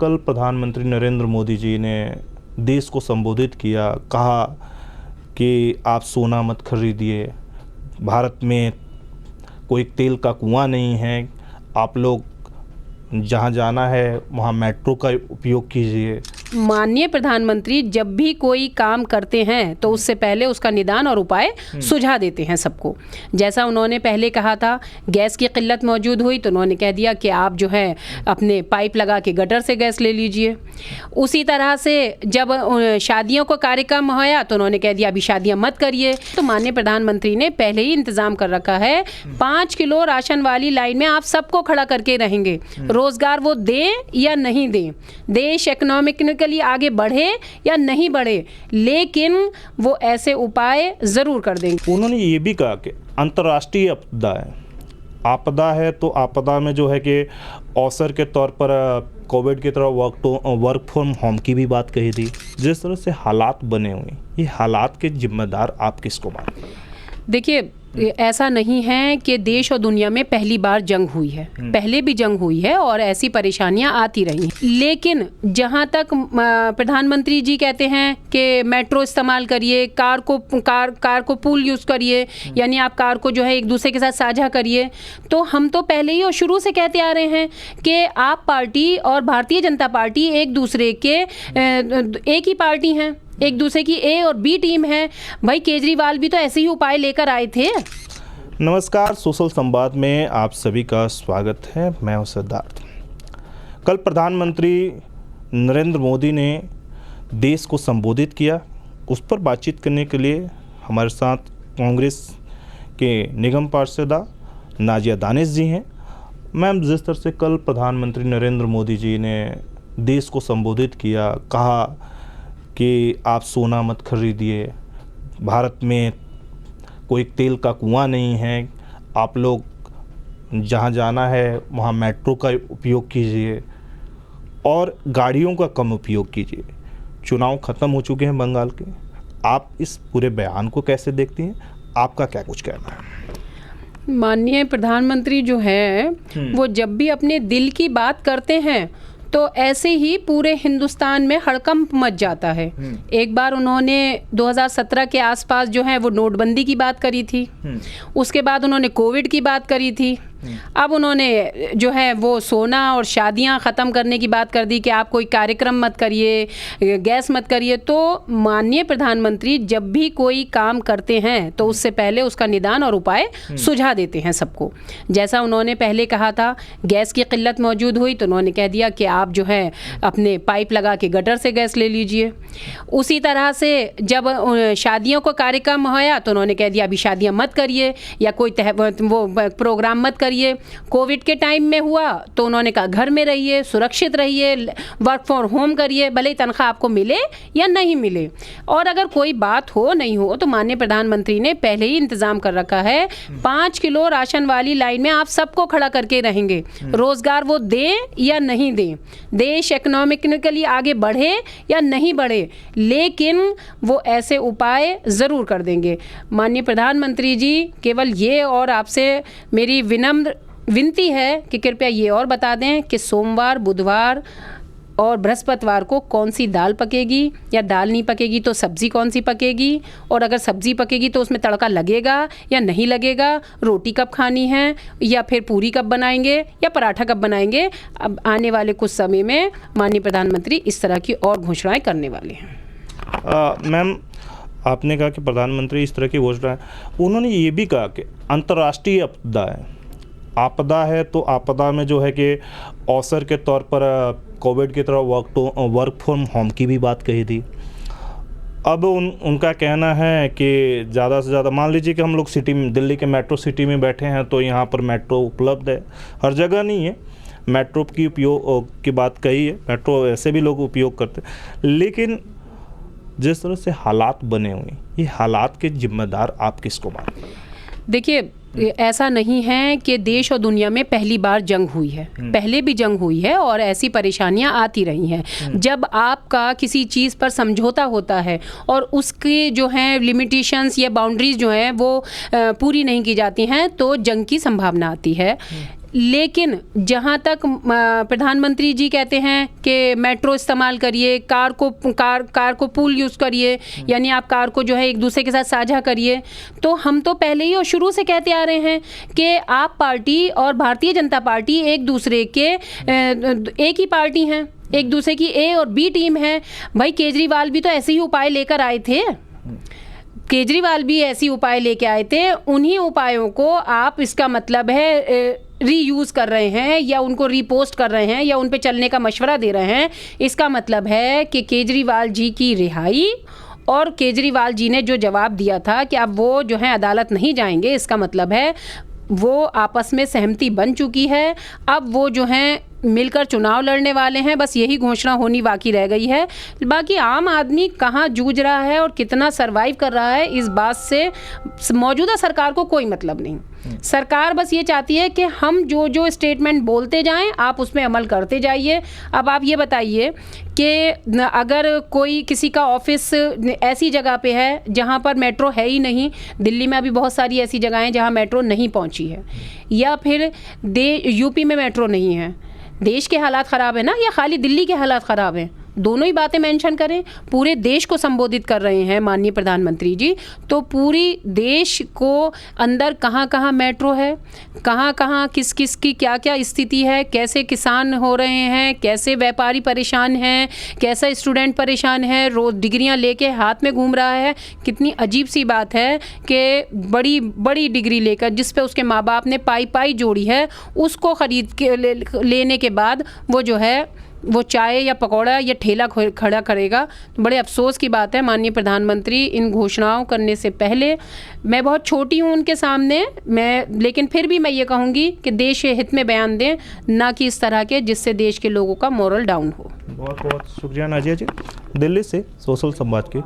कल प्रधानमंत्री नरेंद्र मोदी जी ने देश को संबोधित किया, कहा कि आप सोना मत खरीदिए, भारत में कोई तेल का कुआं नहीं है, आप लोग जहां जाना है वहां मेट्रो का उपयोग कीजिए। माननीय प्रधानमंत्री जब भी कोई काम करते हैं तो उससे पहले उसका निदान और उपाय सुझा देते हैं सबको। जैसा उन्होंने पहले कहा था, गैस की किल्लत मौजूद हुई तो उन्होंने कह दिया कि आप जो है अपने पाइप लगा के गटर से गैस ले लीजिए। उसी तरह से जब शादियों को कार्यक्रम होया तो उन्होंने कह दिया अभी शादियां मत करिए। तो माननीय प्रधानमंत्री ने पहले ही इंतजाम कर रखा है, 5 किलो राशन वाली लाइन में आप सबको खड़ा करके रहेंगे। रोजगार वो दें या नहीं दें, देश इकोनॉमिकली आगे बढ़े या नहीं बढ़े, लेकिन वो ऐसे उपाय जरूर कर देंगे। उन्होंने ये भी कहा कि अंतर्राष्ट्रीय आपदा है तो आपदा में जो है कि अवसर के तौर पर कोविड की तरह वर्क फ्रॉम होम की भी बात कही थी। जिस तरह से हालात बने हुए, ये हालात के जिम्मेदार आप किसको मानते हैं? देखिए, ऐसा नहीं है कि देश और दुनिया में पहली बार जंग हुई है, पहले भी जंग हुई है और ऐसी परेशानियां आती रही हैं। लेकिन जहां तक प्रधानमंत्री जी कहते हैं कि मेट्रो इस्तेमाल करिए, कार को पूल यूज़ करिए, यानी आप कार को जो है एक दूसरे के साथ साझा करिए, तो हम तो पहले ही और शुरू से कहते आ रहे हैं कि आप पार्टी और भारतीय जनता पार्टी एक दूसरे के एक ही पार्टी हैं, एक दूसरे की ए और बी टीम है। भाई केजरीवाल भी तो ऐसे ही उपाय लेकर आए थे। नमस्कार, सोशल संवाद में आप सभी का स्वागत है। मैं हूं सिद्धार्थ। कल प्रधानमंत्री नरेंद्र मोदी ने देश को संबोधित किया। उस पर बातचीत करने के लिए हमारे साथ कांग्रेस के निगम पार्षदा नाजिया दानिश जी हैं। मैम, जिस तरह से कल प्रधानमंत्री नरेंद्र मोदी जी ने देश को संबोधित किया, कहा कि आप सोना मत खरीदिए, भारत में कोई तेल का कुआं नहीं है, आप लोग जहां जाना है वहां मेट्रो का उपयोग कीजिए और गाड़ियों का कम उपयोग कीजिए। चुनाव ख़त्म हो चुके हैं बंगाल के, आप इस पूरे बयान को कैसे देखती हैं? आपका क्या कुछ कहना है? माननीय प्रधानमंत्री जो है वो जब भी अपने दिल की बात करते हैं तो ऐसे ही पूरे हिंदुस्तान में हड़कंप मच जाता है। एक बार उन्होंने 2017 के आसपास जो है वो नोटबंदी की बात करी थी, उसके बाद उन्होंने कोविड की बात करी थी, अब उन्होंने जो है वो सोना और शादियां ख़त्म करने की बात कर दी कि आप कोई कार्यक्रम मत करिए, गैस मत करिए। तो माननीय प्रधानमंत्री जब भी कोई काम करते हैं तो उससे पहले उसका निदान और उपाय सुझा देते हैं सबको। जैसा उन्होंने पहले कहा था, गैस की किल्लत मौजूद हुई तो उन्होंने कह दिया कि आप जो है अपने पाइप लगा के गटर से गैस ले लीजिए। उसी तरह से जब शादियों को कार्यक्रम होया तो उन्होंने कह दिया अभी शादियाँ मत करिए या कोई वो प्रोग्राम मत करिए। कोविड के टाइम में हुआ तो उन्होंने कहा घर में रहिए, सुरक्षित रहिए, वर्क फ्रॉम होम करिए, भले ही तनख्वाह आपको मिले या नहीं मिले। और अगर कोई बात हो नहीं हो तो माननीय प्रधानमंत्री ने पहले ही इंतजाम कर रखा है, 5 किलो राशन वाली लाइन में आप सबको खड़ा करके रहेंगे। रोजगार वो दें या नहीं दें, देश इकोनॉमिकली आगे बढ़े या नहीं बढ़े, लेकिन वो ऐसे उपाय ज़रूर कर देंगे। माननीय प्रधानमंत्री जी, केवल ये और आपसे मेरी विनती है कि कृपया ये और बता दें कि सोमवार, बुधवार और बृहस्पतिवार को कौन सी दाल पकेगी, या दाल नहीं पकेगी तो सब्ज़ी कौन सी पकेगी, और अगर सब्ज़ी पकेगी तो उसमें तड़का लगेगा या नहीं लगेगा, रोटी कब खानी है, या फिर पूरी कब बनाएंगे या पराठा कब बनाएंगे। अब आने वाले कुछ समय में माननीय प्रधानमंत्री इस तरह की और घोषणाएं करने वाले हैं। मैम, आपने कहा कि प्रधानमंत्री इस तरह की घोषणा है, उन्होंने ये भी कहा कि अंतर्राष्ट्रीय आपदा है तो आपदा में जो है कि अवसर के तौर पर कोविड की तरह वर्क फ्रॉम होम की भी बात कही थी। अब उनका कहना है कि ज़्यादा से ज़्यादा, मान लीजिए कि हम लोग सिटी में, दिल्ली के मेट्रो सिटी में बैठे हैं तो यहाँ पर मेट्रो उपलब्ध है, हर जगह नहीं है। मेट्रो की उपयोग की बात कही है, मेट्रो ऐसे भी लोग उपयोग करते हैं, लेकिन जिस तरह से हालात बने हुए, ये हालात के जिम्मेदार आप किसको मानते हैं? देखिए, ऐसा नहीं है कि देश और दुनिया में पहली बार जंग हुई है, पहले भी जंग हुई है और ऐसी परेशानियां आती रही हैं। जब आपका किसी चीज़ पर समझौता होता है और उसके जो हैं लिमिटेशंस या बाउंड्रीज जो हैं वो पूरी नहीं की जाती हैं तो जंग की संभावना आती है। लेकिन जहाँ तक प्रधानमंत्री जी कहते हैं कि मेट्रो इस्तेमाल करिए, कार को पूल यूज़ करिए, यानी आप कार को जो है एक दूसरे के साथ साझा करिए, तो हम तो पहले ही और शुरू से कहते आ रहे हैं कि आप पार्टी और भारतीय जनता पार्टी एक दूसरे के एक ही पार्टी हैं, एक दूसरे की ए और बी टीम है। भाई केजरीवाल भी तो ऐसे ही उपाय लेकर आए थे, केजरीवाल भी ऐसी उपाय लेके आए थे। उन्हीं उपायों को आप, इसका मतलब है, रीयूज़ कर रहे हैं या उनको रीपोस्ट कर रहे हैं या उन पे चलने का मशवरा दे रहे हैं। इसका मतलब है कि केजरीवाल जी की रिहाई और केजरीवाल जी ने जो जवाब दिया था कि अब वो जो है अदालत नहीं जाएंगे, इसका मतलब है वो आपस में सहमति बन चुकी है। अब वो जो हैं मिलकर चुनाव लड़ने वाले हैं, बस यही घोषणा होनी बाकी रह गई है। बाकी आम आदमी कहाँ जूझ रहा है और कितना सरवाइव कर रहा है, इस बात से मौजूदा सरकार को कोई मतलब नहीं। सरकार बस ये चाहती है कि हम जो जो स्टेटमेंट बोलते जाएं, आप उसमें अमल करते जाइए। अब आप ये बताइए कि अगर कोई किसी का ऑफिस ऐसी जगह पे है जहाँ पर मेट्रो है ही नहीं, दिल्ली में अभी बहुत सारी ऐसी जगहें हैं जहाँ मेट्रो नहीं पहुँची है, या फिर यूपी में मेट्रो नहीं है, देश के हालात ख़राब है ना, या खाली दिल्ली के हालात ख़राब हैं? दोनों ही बातें मेंशन करें। पूरे देश को संबोधित कर रहे हैं माननीय प्रधानमंत्री जी, तो पूरी देश को अंदर कहाँ कहाँ मेट्रो है, कहाँ कहाँ किस किस की क्या क्या स्थिति है, कैसे किसान हो रहे हैं, कैसे व्यापारी परेशान हैं, कैसा स्टूडेंट परेशान है, रोज़ डिग्रियां लेके हाथ में घूम रहा है। कितनी अजीब सी बात है कि बड़ी बड़ी डिग्री लेकर, जिस पे उसके माँ बाप ने पाई जोड़ी है, उसको ख़रीद के लेने के बाद वो जो है वो चाय या पकौड़ा या ठेला खड़ा करेगा। बड़े अफसोस की बात है माननीय प्रधानमंत्री, इन घोषणाओं करने से पहले, मैं बहुत छोटी हूँ उनके सामने, लेकिन फिर भी मैं ये कहूँगी कि देश के हित में बयान दें, ना कि इस तरह के जिससे देश के लोगों का मोरल डाउन हो। बहुत बहुत शुक्रिया नाजिया जी, दिल्ली से सोशल संवाद के